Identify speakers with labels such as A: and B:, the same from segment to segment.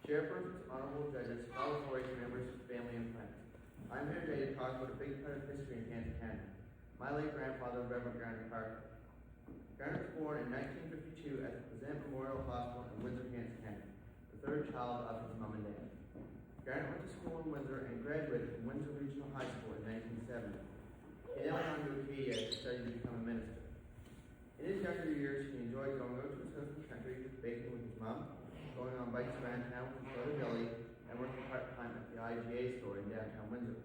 A: Chairpersons, honorable judges, fellow authorities, members, family, and friends. I'm here today to talk about a big part of history in Kansas, Canada. My late grandfather, Reverend Garnet Parker. Garnet was born in 1952 at the Pleasant Memorial Hospital in Windsor, Kansas, Canada, the third child of his mom and dad. Garnet went to school in Windsor and graduated from Windsor Regional High School in 1970. He then went on to Acadia to study to become a minister. In his younger years, he enjoyed going out to his husband's country, baking with his mom, going on bikes around town with his brother Billy, and working part-time at the IGA store in downtown Windsor.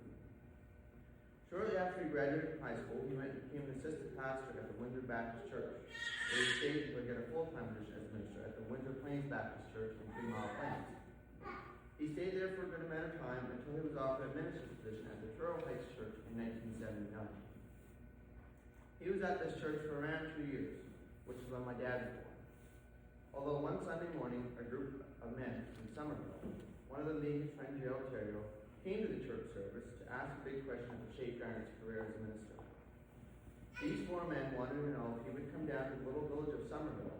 A: Shortly after he graduated from high school, he went and became an assistant pastor at the Windsor Baptist Church, where he stayed until he got a full-time position as minister at the Windsor Plains Baptist Church in 3 Mile Plains. He stayed there for a good amount of time until he was offered a minister's position at the Truro Heights Church in 1979. He was at this church for around 2 years, which is when my dad was born. Although one Sunday morning, a group of men from Somerville, one of them being his friend Joe Ontario, came to the church service to ask a big question that would shape Garnet's career as a minister. These 4 men wanted to know if he would come down to the little village of Somerville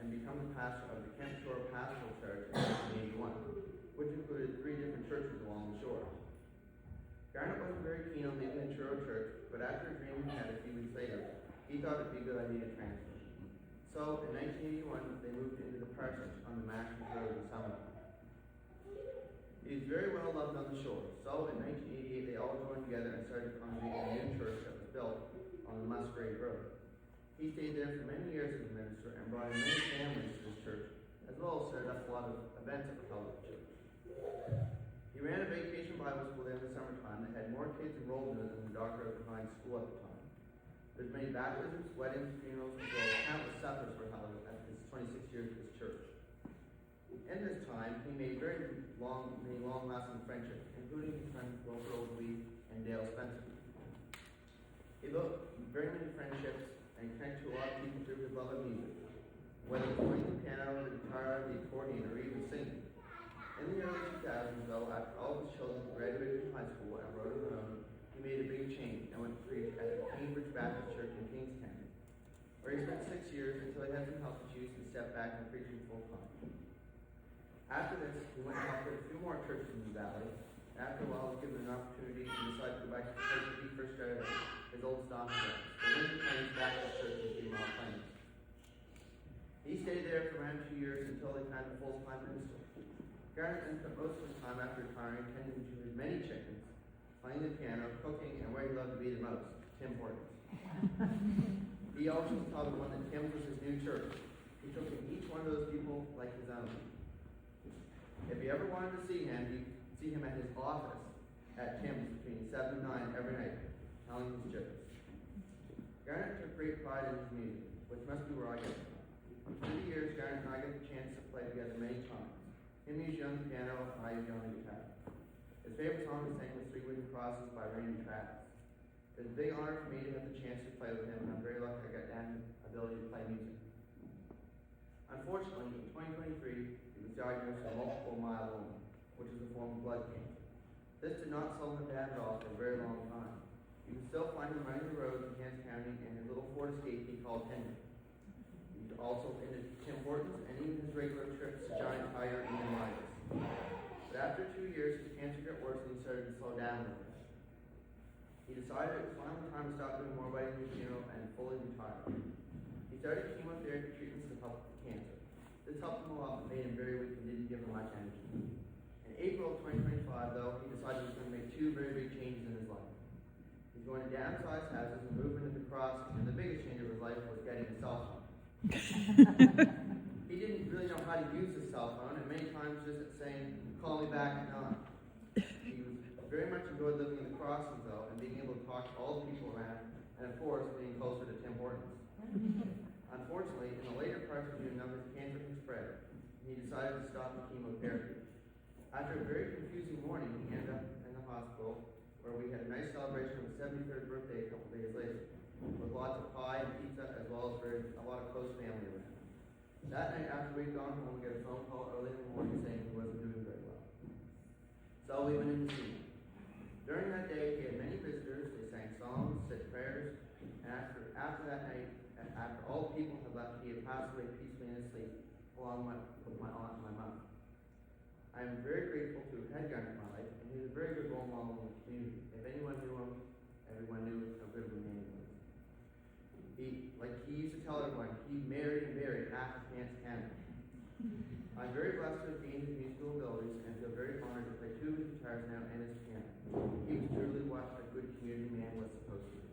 A: and become the pastor of the Kent Shore Pastoral Church in 1981, which included 3 different churches along the shore. Garnet wasn't very keen on leaving the Truro Church, but after a dream he had a few weeks later, he thought it would be a good idea to transfer. So, in 1981, they moved into the parsonage on the Mashers Road in Somerville. He was very well loved on the shore, so in 1988 they all joined together and started to congregate in a new church that was built on the Musgrave Road. He stayed there for many years as a minister and brought in many families to this church, as well as set up a lot of events that were held at the church. He ran a vacation Bible school there in the summertime that had more kids enrolled in it than the Doctor of Divine School at the time. There's many baptisms, weddings, funerals, as well as countless suppers were held at his 26 years at this church. In this time, he made many long-lasting friendships, including his friends Wilfred Lee and Dale Spencer. He built very many friendships and connected to a lot of people through his love of music, whether it was playing the piano, the guitar, the accordion, or even singing. In the early 2000s, though, after all of his children graduated from high school and wrote on their own, he made a big change and went to preach at the Cambridge Baptist Church in Kings County, where he spent 6 years until he had some health issues and stepped back from preaching full-time. After this, he went and helped a few more churches in the valley. After a while, he was given an opportunity to decide to go back to the place he first started his old stomping grounds, the Windsor Plains Baptist Church in 3 Mile Plains. He stayed there for around 2 years until they found a full-time minister. Garnet then spent most of his time after retiring tending to his many chickens, playing the piano, cooking, and where he loved to be the most, Tim Hortons. He also told everyone that Tim's was his new church. He took in each one of those people like his own. If you ever wanted to see him, you could see him at his office at Tim's between 7 and 9 every night, telling his jokes. Garnet took great pride in his music, which must be where I get it from. Through the years, Garnet and I got the chance to play together many times. Him used on the piano, and I used on the guitar. His favorite song to sing was 3 Wooden Crosses by Randy Travis. It was a big honor for me to have the chance to play with him, and I'm very lucky I got the ability to play music. Unfortunately, in 2023, he was diagnosed with multiple myeloma, which is a form of blood cancer. This did not slow him down at all for a very long time. You can still find him running the roads in Kansas County in his little Ford Escape he called Henry. He's also into Tim Hortons and even his regular trips to Giant Tiger and even Midas. But after 2 years, his cancer got worse and he started to slow down a little bit. He decided it was finally time to stop doing more vitamin funeral and fully retire. He started chemotherapy treatments to help with cancer. This helped him a lot, but made him very weak and didn't give him much energy. In April of 2025, though, he decided he was going to make 2 very big changes in his life. He's going to downsize houses and move into the crossing, and the biggest change of his life was getting a cell phone. He didn't really know how to use his cell phone, and many times just saying, "Call me back," and on. He was very much enjoyed living in the crossings, though, and being able to talk to all the people around, and of course, being closer to Tim Hortons. Unfortunately, in the later parts of June, his cancer had spread, and he decided to stop the chemotherapy. After a very confusing morning, he ended up in the hospital, where we had a nice celebration of his 73rd birthday a couple days later, with lots of pie and pizza, as well as a lot of close family around. That night, after we'd gone home, we got a phone call early in the morning saying he wasn't doing very well. So we went in to see him. During that day, he had many visitors. They sang songs, said prayers, and after that night, after all the people had left, he had passed away peacefully in his sleep, along with my aunt and my mom. I am very grateful to have had Garnet in my life, and he was a very good role model in the community. If anyone knew him, everyone knew how good of a man he was. He used to tell everyone, he married and married half of Kansas Canada. I'm very blessed to have gained his musical abilities and feel very honored to play two of his guitars now and his piano. He was truly what a good community man was supposed to be.